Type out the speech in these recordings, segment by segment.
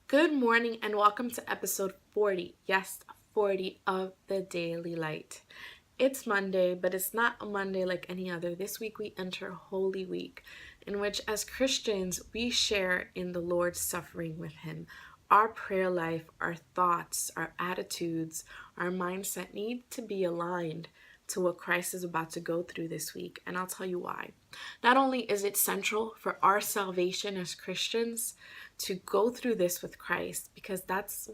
Good morning and welcome to episode 40. Yes, 40 of the Daily Light. It's Monday, but it's not a Monday like any other. This week we enter Holy Week, in which as Christians we share in the Lord's suffering with Him. Our prayer life, our thoughts, our attitudes, our mindset need to be aligned to what Christ is about to go through this week, and I'll tell you why. Not only is it central for our salvation as Christians to go through this with Christ, because that's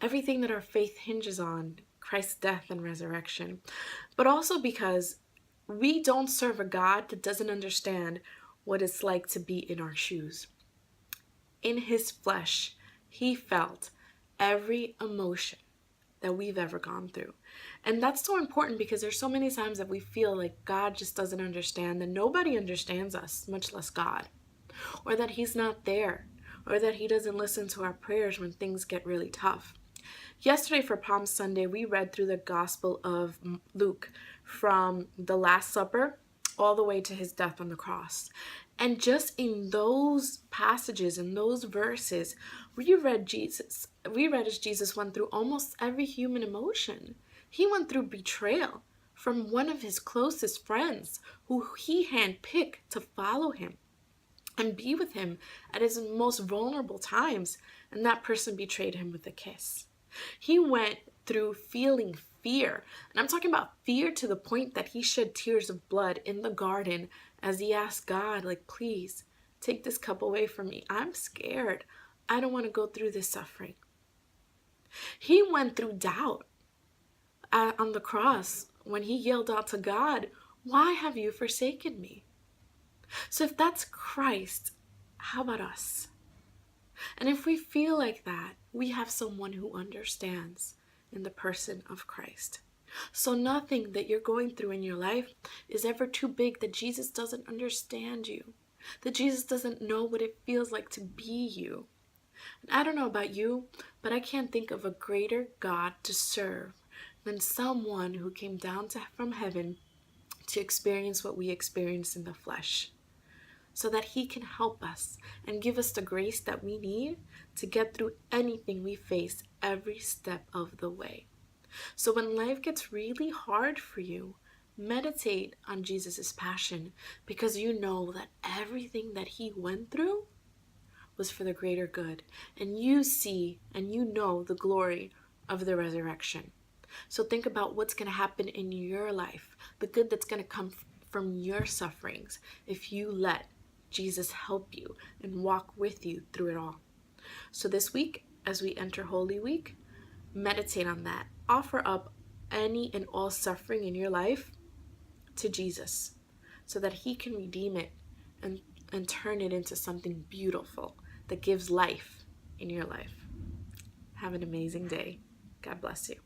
everything that our faith hinges on, Christ's death and resurrection, but also because we don't serve a God that doesn't understand what it's like to be in our shoes. In His flesh, He felt every emotion that we've ever gone through. And that's so important because there's so many times that we feel like God just doesn't understand, that nobody understands us, much less God, or that He's not there, or that He doesn't listen to our prayers when things get really tough. Yesterday for Palm Sunday, we read through the Gospel of Luke from the Last Supper all the way to His death on the cross. And just in those passages, in those verses, we read as Jesus went through almost every human emotion. He went through betrayal from one of His closest friends who He handpicked to follow Him and be with Him at His most vulnerable times, and that person betrayed Him with a kiss. He went through feeling fear, and I'm talking about fear to the point that He shed tears of blood in the garden as He asked God, like, please take this cup away from me. I'm scared. I don't want to go through this suffering. He went through doubt on the cross when He yelled out to God, why have you forsaken me? So if that's Christ, how about us? And if we feel like that, we have someone who understands in the person of Christ. So nothing that you're going through in your life is ever too big that Jesus doesn't understand you, that Jesus doesn't know what it feels like to be you. And I don't know about you, but I can't think of a greater God to serve than someone who came down from heaven to experience what we experience in the flesh, so that He can help us and give us the grace that we need to get through anything we face every step of the way. So when life gets really hard for you, meditate on Jesus' passion, because you know that everything that He went through was for the greater good. And you see and you know the glory of the resurrection. So think about what's going to happen in your life, the good that's going to come from your sufferings if you let Jesus help you and walk with you through it all. So this week, as we enter Holy Week, meditate on that. Offer up any and all suffering in your life to Jesus so that He can redeem it and turn it into something beautiful that gives life in your life. Have an amazing day. God bless you.